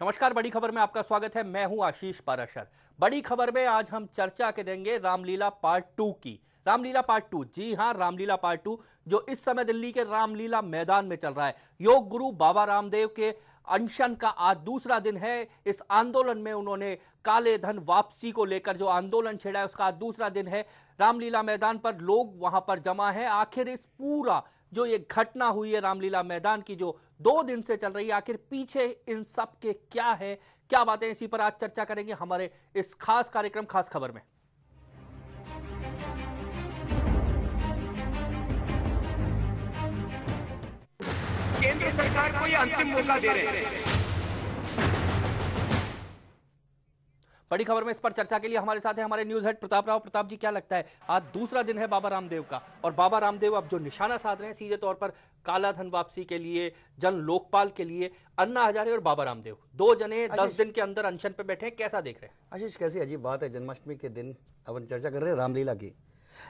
नमस्कार, बड़ी खबर में आपका स्वागत है। मैं हूं आशीष पाराशर। बड़ी खबर में आज हम चर्चा करेंगे रामलीला पार्ट 2 की। रामलीला पार्ट 2, जी हां, रामलीला पार्ट 2 जो इस समय दिल्ली के रामलीला मैदान में चल रहा है। योग गुरु बाबा रामदेव के अनशन का आज दूसरा दिन है। इस आंदोलन में उन्होंने काले धन वापसी को लेकर जो आंदोलन छेड़ा है उसका आज दूसरा दिन है। रामलीला मैदान पर लोग वहां पर जमा है। आखिर इस पूरा जो ये घटना हुई है रामलीला मैदान की, जो 2 दिन से चल रही है, आखिर पीछे इन सब के क्या है, क्या बातें, इसी पर आज चर्चा करेंगे हमारे इस खास कार्यक्रम खास खबर में। केंद्र सरकार को ये अंतिम मौका दे रहे हैं। बड़ी खबर में इस पर चर्चा के लिए हमारे साथ है हमारे न्यूज हेड प्रताप राव। प्रताप जी, क्या लगता है आज दूसरा दिन है बाबा रामदेव का, और बाबा रामदेव अब जो निशाना साध रहे हैं सीधे तौर पर काला धन वापसी के लिए, जन लोकपाल के लिए, अन्ना हजारे और बाबा रामदेव, 2 जने 10 दिन के अंदर अनशन पे बैठे हैं। कैसा देख रहे हैं आशीष? कैसी अजीब बात है, जन्माष्टमी के दिन अपन चर्चा कर रहे हैं रामलीला की,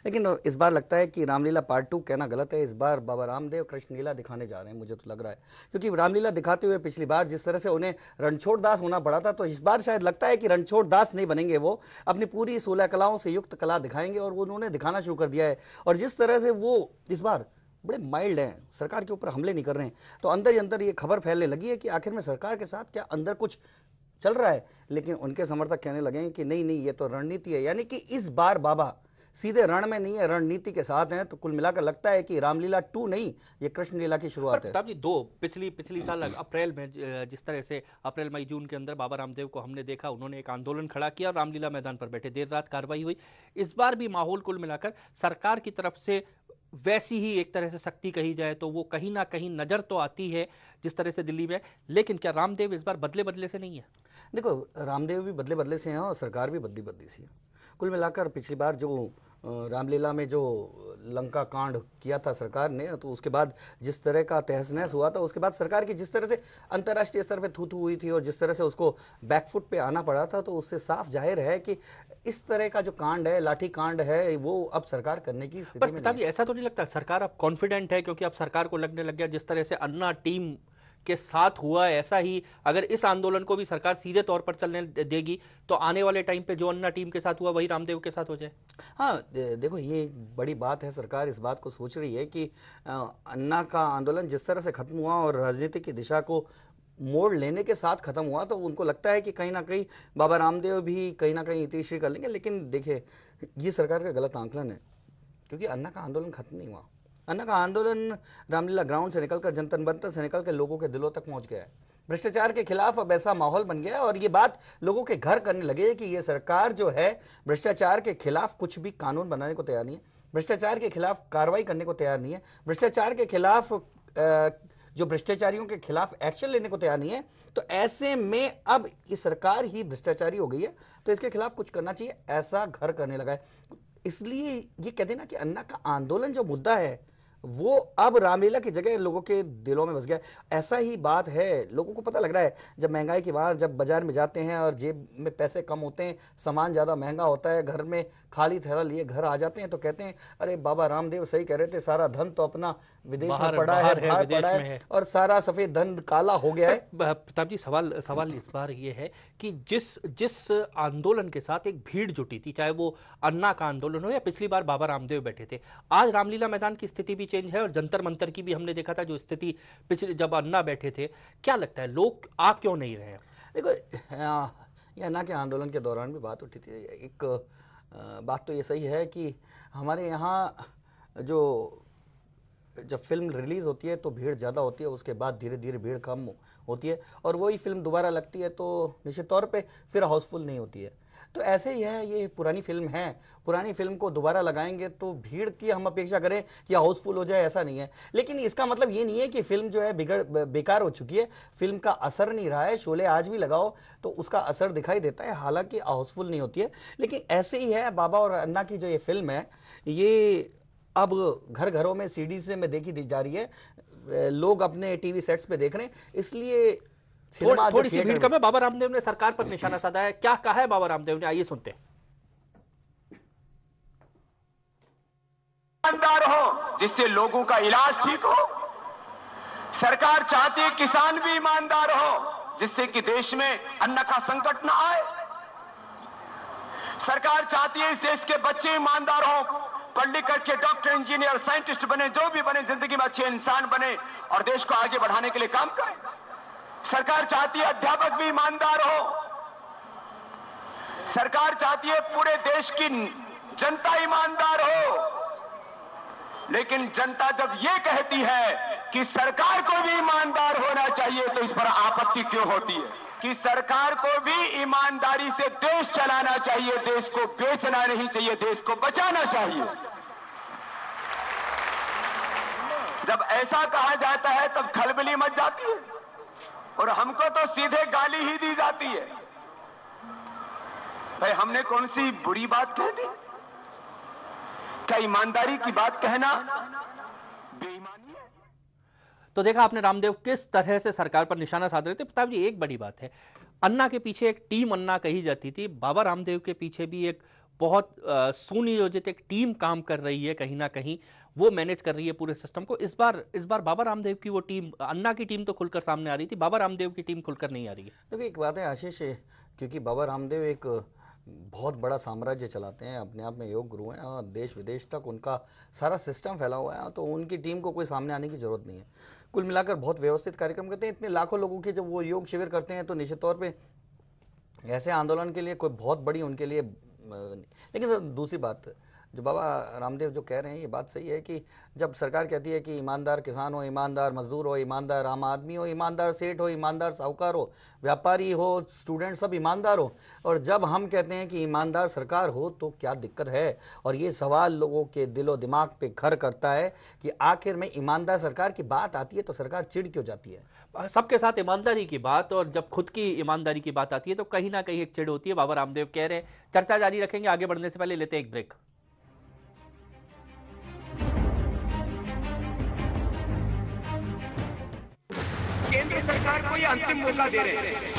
लेकिन इस बार लगता है कि रामलीला पार्ट 2 कहना गलत है। इस बार बाबा रामदेव कृष्ण लीला दिखाने जा रहे हैं, मुझे तो लग रहा है, क्योंकि रामलीला दिखाते हुए पिछली बार जिस तरह से उन्हें रणछोड़ दास होना पड़ा था, तो इस बार शायद लगता है कि रणछोड़ दास नहीं बनेंगे। वो अपनी पूरी 16 कलाओं से युक्त कला दिखाएंगे और वो उन्होंने दिखाना शुरू कर दिया है। और जिस तरह से वो इस बार बड़े माइल्ड हैं, सरकार के ऊपर हमले नहीं कर रहे हैं, तो अंदर ही अंदर ये खबर फैलने लगी है कि आखिर में सरकार के साथ क्या अंदर कुछ चल रहा है। लेकिन उनके समर्थक कहने लगे हैं कि नहीं नहीं, ये तो रणनीति है, यानी कि इस बार बाबा सीधे रण में नहीं है, रणनीति के साथ हैं। तो कुल मिलाकर लगता है कि रामलीला 2 नहीं, ये कृष्ण लीला की शुरुआत है। जी, पिछली साल अप्रैल में जिस तरह से अप्रैल मई जून के अंदर बाबा रामदेव को हमने देखा, उन्होंने एक आंदोलन खड़ा किया, रामलीला मैदान पर बैठे, देर रात कार्रवाई हुई। इस बार भी माहौल कुल मिलाकर सरकार की तरफ से वैसी ही एक तरह से शक्ति कही जाए तो वो कहीं ना कहीं नजर तो आती है जिस तरह से दिल्ली में। लेकिन क्या रामदेव इस बार बदले बदले से नहीं है? देखो, रामदेव भी बदले बदले से हैं और सरकार भी बदली बदली सी है। कुल मिलाकर पिछली बार जो रामलीला में जो लंका कांड किया था सरकार ने, तो उसके बाद जिस तरह का तहस नहस हुआ था, उसके बाद सरकार की जिस तरह से अंतर्राष्ट्रीय स्तर पे थू थू हुई थी और जिस तरह से उसको बैकफुट पे आना पड़ा था, तो उससे साफ जाहिर है कि इस तरह का जो कांड है, लाठी कांड है, वो अब सरकार करने की स्थिति में नहीं है। ऐसा तो नहीं लगता सरकार अब कॉन्फिडेंट है? क्योंकि अब सरकार को लगने लग गया जिस तरह से अन्ना टीम के साथ हुआ, ऐसा ही अगर इस आंदोलन को भी सरकार सीधे तौर पर चलने देगी तो आने वाले टाइम पे जो अन्ना टीम के साथ हुआ वही रामदेव के साथ हो जाए। हाँ, देखो, ये एक बड़ी बात है। सरकार इस बात को सोच रही है कि अन्ना का आंदोलन जिस तरह से खत्म हुआ और राजनीति की दिशा को मोड़ लेने के साथ खत्म हुआ, तो उनको लगता है कि कहीं ना कहीं बाबा रामदेव भी कहीं ना कहीं इतिश्री कर लेंगे। लेकिन देखिए, ये सरकार का गलत आंकलन है, क्योंकि अन्ना का आंदोलन खत्म नहीं हुआ। अन्ना का आंदोलन रामलीला ग्राउंड से निकलकर, जनता मंतर से निकलकर लोगों के दिलों तक पहुंच गया है। भ्रष्टाचार के खिलाफ अब ऐसा माहौल बन गया है और ये बात लोगों के घर करने लगे कि ये सरकार जो है भ्रष्टाचार के खिलाफ कुछ भी कानून बनाने को तैयार नहीं है, भ्रष्टाचार के खिलाफ कार्रवाई करने को तैयार नहीं है, भ्रष्टाचार के खिलाफ जो भ्रष्टाचारियों के खिलाफ एक्शन लेने को तैयार नहीं है। तो ऐसे में अब ये सरकार ही भ्रष्टाचारी हो गई है, तो इसके खिलाफ कुछ करना चाहिए, ऐसा घर करने लगा है। इसलिए ये कहते हैं ना कि अन्ना का आंदोलन जो मुद्दा है वो अब रामलीला की जगह लोगों के दिलों में बस गया। ऐसा ही बात है, लोगों को पता लग रहा है, जब महंगाई की बार जब बाजार में जाते हैं और जेब में पैसे कम होते हैं, सामान ज़्यादा महंगा होता है, घर में खाली थैला लिए घर आ जाते हैं, तो कहते हैं अरे बाबा रामदेव सही कह रहे थे, सारा धन तो अपना विदेश में पड़ा है, बाहर पड़ा है और सारा सफेद धन काला हो गया है। प्रताप जी, सवाल इस बार ये है कि जिस आंदोलन के साथ एक भीड़ जुटी थी, चाहे वो अन्ना का आंदोलन हो या पिछली बार बाबा रामदेव बैठे थे, आज रामलीला मैदान की स्थिति भी चेंज है और जंतर मंतर की भी हमने देखा था जो स्थिति पिछले जब अन्ना बैठे थे। क्या लगता है लोग आ क्यों नहीं रहे हैं? देखो, ये अन्ना के आंदोलन के दौरान भी बात उठी थी। एक बात तो ये सही है कि हमारे यहाँ जो जब फिल्म रिलीज़ होती है तो भीड़ ज़्यादा होती है, उसके बाद धीरे धीरे भीड़ कम होती है और वही फिल्म दोबारा लगती है तो निश्चित तौर पे फिर हाउसफुल नहीं होती है। तो ऐसे ही है, ये पुरानी फिल्म है, पुरानी फिल्म को दोबारा लगाएंगे तो भीड़ की हम अपेक्षा करें कि हाउसफुल हो जाए, ऐसा नहीं है। लेकिन इसका मतलब ये नहीं है कि फिल्म जो है बेकार हो चुकी है, फिल्म का असर नहीं रहा है। शोले आज भी लगाओ तो उसका असर दिखाई देता है, हालांकि हाउसफुल नहीं होती है। लेकिन ऐसे ही है, बाबा और अन्ना की जो ये फिल्म है, ये अब घर घरों में सीडीज में देखी जा रही है, लोग अपने टीवी सेट्स पे देख रहे हैं, इसलिए थोड़ी सी भीड़ कम है। बाबा रामदेव ने सरकार पर निशाना साधा है, क्या कहा है बाबा रामदेव ने, आइए सुनते हैं। ईमानदार हो जिससे लोगों का इलाज ठीक हो। सरकार चाहती है किसान भी ईमानदार हो, जिससे कि देश में अन्न का संकट न आए। सरकार चाहती है इस देश के बच्चे ईमानदार हों, पढ़ लिख करके डॉक्टर, इंजीनियर, साइंटिस्ट बने, जो भी बने, जिंदगी में अच्छे इंसान बने और देश को आगे बढ़ाने के लिए काम करें। सरकार चाहती है अध्यापक भी ईमानदार हो। सरकार चाहती है पूरे देश की जनता ईमानदार हो। लेकिन जनता जब ये कहती है कि सरकार को भी ईमानदार होना चाहिए, तो इस पर आपत्ति क्यों होती है कि सरकार को भी ईमानदारी से देश चलाना चाहिए, देश को बेचना नहीं चाहिए, देश को बचाना चाहिए। जब ऐसा कहा जाता है तब खलबली मच जाती है और हमको तो सीधे गाली ही दी जाती है। भाई हमने कौन सी बुरी बात कह दी? क्या ईमानदारी की बात कहना बेईमानी है? तो देखा आपने रामदेव किस तरह से सरकार पर निशाना साध रहे थे। प्रताप जी, एक बड़ी बात है, अन्ना के पीछे एक टीम अन्ना कही जाती थी, बाबा रामदेव के पीछे भी एक बहुत सुनियोजित एक टीम काम कर रही है, कहीं ना कहीं वो मैनेज कर रही है पूरे सिस्टम को। इस बार बाबा रामदेव की वो टीम, अन्ना की टीम तो खुलकर सामने आ रही थी, बाबा रामदेव की टीम खुलकर नहीं आ रही है। देखिए एक बात है आशीष, क्योंकि बाबा रामदेव एक बहुत बड़ा साम्राज्य चलाते हैं, अपने आप में योग गुरु हैं और देश विदेश तक उनका सारा सिस्टम फैला हुआ है, तो उनकी टीम को कोई सामने आने की जरूरत नहीं है। कुल मिलाकर बहुत व्यवस्थित कार्यक्रम करते हैं। इतने लाखों लोगों के जब वो योग शिविर करते हैं तो निश्चित तौर पे ऐसे आंदोलन के लिए कोई बहुत बड़ी उनके लिए लेकिन सर दूसरी बात, जो बाबा रामदेव जो कह रहे हैं ये बात सही है कि जब सरकार कहती है कि ईमानदार किसान हो, ईमानदार मजदूर हो, ईमानदार आम आदमी हो, ईमानदार सेठ हो, ईमानदार साहूकार हो, व्यापारी हो, स्टूडेंट, सब ईमानदार हो, और जब हम कहते हैं कि ईमानदार सरकार हो तो क्या दिक्कत है? और ये सवाल लोगों के दिलो दिमाग पे घर करता है कि आखिर में ईमानदार सरकार की बात आती है तो सरकार चिढ़ क्यों जाती है? सबके साथ ईमानदारी की बात, और जब खुद की ईमानदारी की बात आती है तो कहीं ना कहीं एक चिढ़ होती है। बाबा रामदेव कह रहे हैं। चर्चा जारी रखेंगे, आगे बढ़ने से पहले लेते हैं एक ब्रेक। केंद्र सरकार को ये अंतिम मौका दे रहे हैं।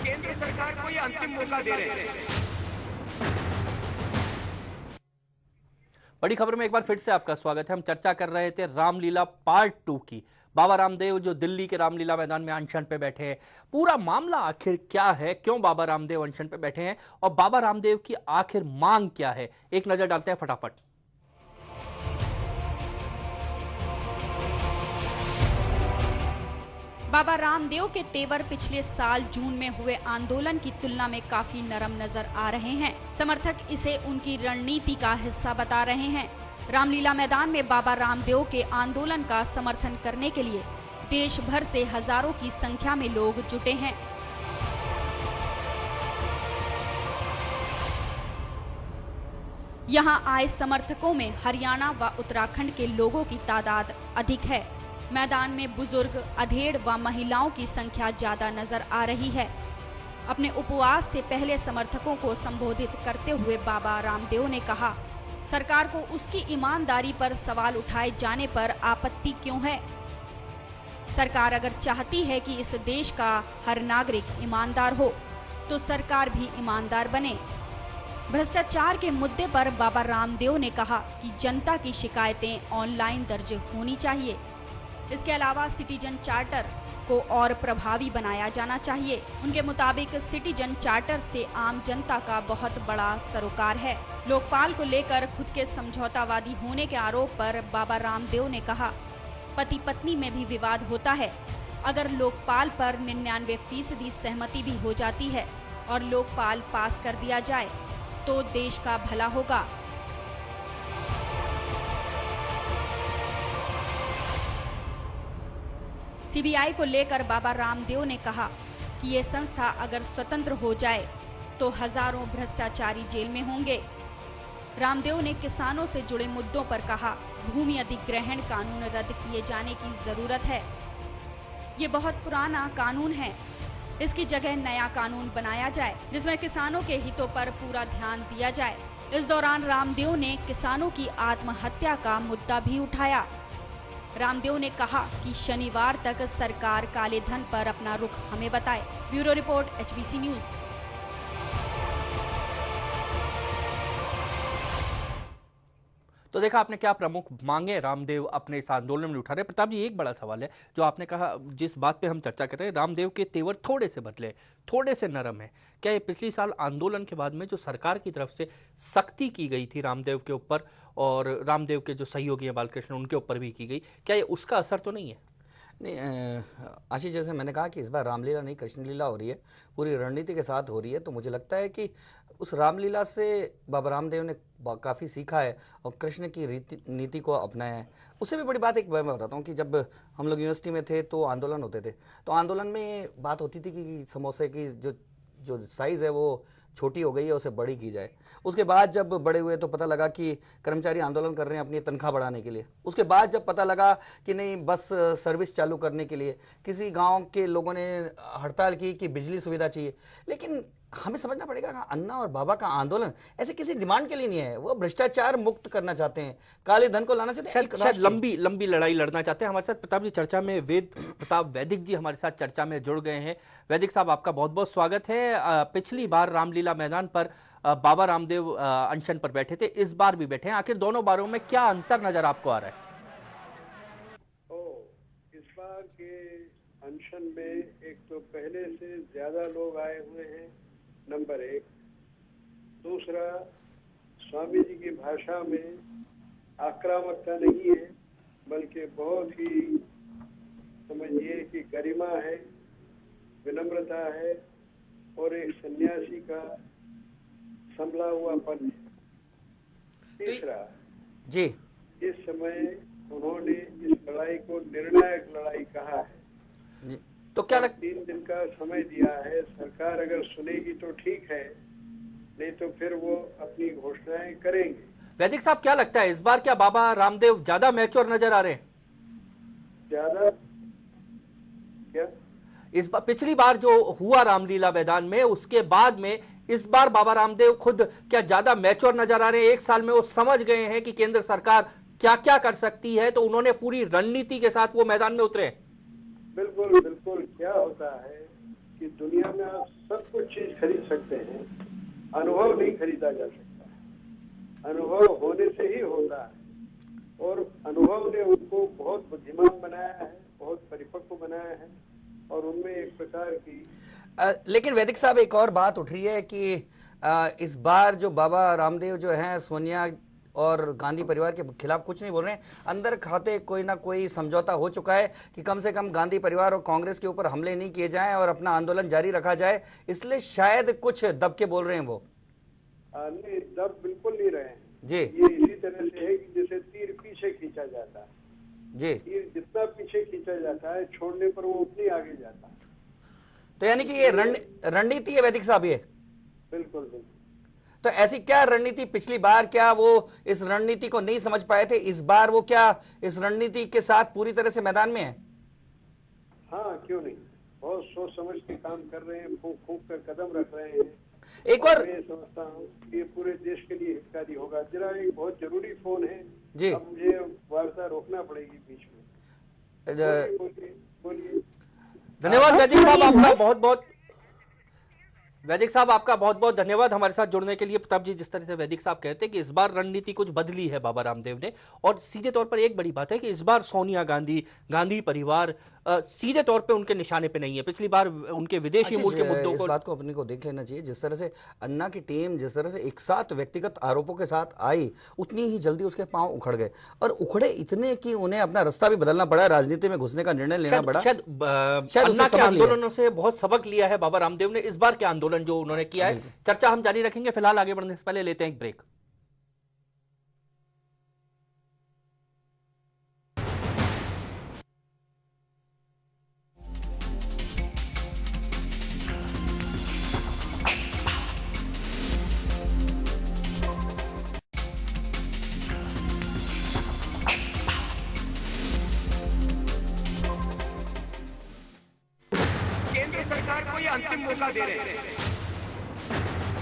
केंद्र सरकार को ये अंतिम मौका दे रहे हैं। बड़ी खबर में एक बार फिर से आपका स्वागत है। हम चर्चा कर रहे थे रामलीला पार्ट 2 की। बाबा रामदेव जो दिल्ली के रामलीला मैदान में अनशन पे बैठे हैं, पूरा मामला आखिर क्या है, क्यों बाबा रामदेव अनशन पे बैठे हैं और बाबा रामदेव की आखिर मांग क्या है, एक नजर डालते हैं फटाफट। बाबा रामदेव के तेवर पिछले साल जून में हुए आंदोलन की तुलना में काफी नरम नजर आ रहे हैं। समर्थक इसे उनकी रणनीति का हिस्सा बता रहे हैं। रामलीला मैदान में बाबा रामदेव के आंदोलन का समर्थन करने के लिए देश भर से हजारों की संख्या में लोग जुटे हैं। यहाँ आए समर्थकों में हरियाणा व उत्तराखंड के लोगों की तादाद अधिक है। मैदान में बुजुर्ग, अधेड़ व महिलाओं की संख्या ज्यादा नजर आ रही है। अपने उपवास से पहले समर्थकों को संबोधित करते हुए बाबा रामदेव ने कहा, सरकार को उसकी ईमानदारी पर सवाल उठाए जाने पर आपत्ति क्यों है? सरकार अगर चाहती है कि इस देश का हर नागरिक ईमानदार हो, तो सरकार भी ईमानदार बने। भ्रष्टाचार के मुद्दे पर बाबा रामदेव ने कहा कि जनता की शिकायतें ऑनलाइन दर्ज होनी चाहिए। इसके अलावा सिटीजन चार्टर को और प्रभावी बनाया जाना चाहिए। उनके मुताबिक सिटीजन चार्टर से आम जनता का बहुत बड़ा सरोकार है। लोकपाल को लेकर खुद के समझौतावादी होने के आरोप पर बाबा रामदेव ने कहा, पति पत्नी में भी विवाद होता है। अगर लोकपाल पर 99% सहमति भी हो जाती है और लोकपाल पास कर दिया जाए तो देश का भला होगा। सीबीआई को लेकर बाबा रामदेव ने कहा कि ये संस्था अगर स्वतंत्र हो जाए तो हजारों भ्रष्टाचारी जेल में होंगे। रामदेव ने किसानों से जुड़े मुद्दों पर कहा, भूमि अधिग्रहण कानून रद्द किए जाने की जरूरत है। ये बहुत पुराना कानून है, इसकी जगह नया कानून बनाया जाए जिसमें किसानों के हितों पर पूरा ध्यान दिया जाए। इस दौरान रामदेव ने किसानों की आत्महत्या का मुद्दा भी उठाया। रामदेव ने कहा कि शनिवार तक सरकार काले धन पर अपना रुख हमें बताए। Bureau report, HBC news. तो देखा आपने क्या प्रमुख मांगे रामदेव अपने इस आंदोलन में उठा रहे। प्रताप जी, एक बड़ा सवाल है जो आपने कहा, जिस बात पे हम चर्चा कर रहे हैं, रामदेव के तेवर थोड़े से बदले, थोड़े से नरम है। क्या ये पिछली साल आंदोलन के बाद में जो सरकार की तरफ से सख्ती की गई थी रामदेव के ऊपर और रामदेव के जो सहयोगी हैं बालकृष्ण, उनके ऊपर भी की गई, क्या ये उसका असर तो नहीं है? नहीं आशीष, जैसे मैंने कहा कि इस बार रामलीला नहीं कृष्णलीला हो रही है, पूरी रणनीति के साथ हो रही है। तो मुझे लगता है कि उस रामलीला से बाबा रामदेव ने काफ़ी सीखा है और कृष्ण की नीति को अपनाया है। उससे भी बड़ी बात एक मैं बताता हूँ कि जब हम लोग यूनिवर्सिटी में थे तो आंदोलन होते थे, तो आंदोलन में बात होती थी कि समोसे की जो साइज़ है वो छोटी हो गई है, उसे बड़ी की जाए। उसके बाद जब बड़े हुए तो पता लगा कि कर्मचारी आंदोलन कर रहे हैं अपनी तनख्वाह बढ़ाने के लिए। उसके बाद जब पता लगा कि नहीं, बस सर्विस चालू करने के लिए किसी गांव के लोगों ने हड़ताल की कि बिजली सुविधा चाहिए। लेकिन हमें समझना पड़ेगा कि अन्ना और बाबा का आंदोलन ऐसे किसी डिमांड के लिए नहीं है। वो भ्रष्टाचार मुक्त करना चाहते हैं, काले धन को लाना चाहते हैं, शायद लंबी लड़ाई लड़ना चाहते हैं। हमारे साथ प्रताप जी चर्चा में प्रताप वैदिक जी हमारे साथ चर्चा में जुड़ गए हैं। वैदिक साहब, आपका बहुत बहुत स्वागत है। पिछली बार रामलीला मैदान पर बाबा रामदेव अनशन पर बैठे थे, इस बार भी बैठे हैं। आखिर दोनों बारों में क्या अंतर नजर आपको आ रहा है? इस बार के अनशन में एक तो पहले से ज्यादा लोग आए हुए हैं, नंबर 1। दूसरा, स्वामी जी की भाषा में आक्रामकता नहीं है, बल्कि बहुत ही समझिए कि गरिमा है, विनम्रता है और एक सन्यासी का संभला हुआ पन है। तीसरा जी, इस समय उन्होंने इस लड़ाई को निर्णायक लड़ाई कहा है। तो क्या 3 दिन का समय दिया है। सरकार अगर सुनेगी तो ठीक है, नहीं तो फिर वो अपनी घोषणाएं करेंगे। वैदिक साहब, क्या लगता है इस बार क्या बाबा रामदेव ज्यादा मैच्योर नजर आ रहे हैं? ज्यादा क्या? इस बार, पिछली बार जो हुआ रामलीला मैदान में, उसके बाद में इस बार बाबा रामदेव खुद क्या ज्यादा मैच्योर नजर आ रहे हैं? 1 साल में वो समझ गए हैं कि केंद्र सरकार क्या क्या कर सकती है, तो उन्होंने पूरी रणनीति के साथ वो मैदान में उतरे। बिल्कुल बिल्कुल। क्या होता है कि दुनिया में आप सब कुछ चीज खरीद सकते हैं, अनुभव नहीं खरीदा जा सकता। अनुभव होने से ही होता है और अनुभव ने उनको बहुत बुद्धिमान बनाया है, बहुत परिपक्व बनाया है और उनमें एक प्रकार की लेकिन वैदिक साहब, एक और बात उठ रही है कि इस बार जो बाबा रामदेव जो हैं सोनिया और गांधी परिवार के खिलाफ कुछ नहीं बोल रहे हैं। अंदर खाते कोई ना कोई समझौता हो चुका है कि कम से कम गांधी परिवार और कांग्रेस के ऊपर हमले नहीं किए जाएं और अपना आंदोलन जारी रखा जाए, इसलिए शायद कुछ दब के बोल रहे हैं वो। नहीं, दब बिल्कुल नहीं रहे हैं जी। ये इसी तरह से है कि जैसे तीर पीछे खींचा जाता है जी, तीर जितना पीछे खींचा जाता है, छोड़ने पर वो उतनी आगे जाता है। तो यानी कि ये रणनीति है वैदिक साहब ये? बिल्कुल बिल्कुल। तो ऐसी क्या रणनीति, पिछली बार क्या वो इस रणनीति को नहीं समझ पाए थे, इस बार वो क्या इस रणनीति के साथ पूरी तरह से मैदान में है? हाँ, क्यों नहीं, बहुत सोच समझ के काम कर रहे हैं, फूंक फूंक कर कदम रख रहे हैं। एक और मैं समझता हूँ कि ये पूरे देश के लिए हितकारी होगा। जरा एक बहुत जरूरी फोन है जी, अब मुझे वार्ता रोकना पड़ेगी बीच में। बोलिए। धन्यवाद वैदिक साहब, आपका बहुत बहुत वैदिक साहब आपका बहुत बहुत धन्यवाद हमारे साथ जुड़ने के लिए। प्रताप जी, जिस तरह से वैदिक साहब कहते हैं कि इस बार रणनीति कुछ बदली है बाबा रामदेव ने, और सीधे तौर पर एक बड़ी बात है कि इस बार सोनिया गांधी, गांधी परिवार सीधे तौर पे उनके निशाने पे नहीं है। पिछली बार उनके विदेशी मूल के मुद्दों इस को, बात को अपने को देख लेना चाहिए। जिस तरह से अन्ना की टीम जिस तरह से एक साथ व्यक्तिगत आरोपों के साथ आई, उतनी ही जल्दी उसके पांव उखड़ गए, और उखड़े इतने कि उन्हें अपना रास्ता भी बदलना पड़ा, राजनीति में घुसने का निर्णय लेना पड़ा। शायद अन्ना के आंदोलनों से बहुत सबक लिया है बाबा रामदेव ने। इस बार के आंदोलन जो उन्होंने किया है, चर्चा हम जारी रखेंगे। फिलहाल आगे बढ़ने से पहले लेते हैं एक ब्रेक। केंद्र सरकार को ये अंतिम मौका दे रहे हैं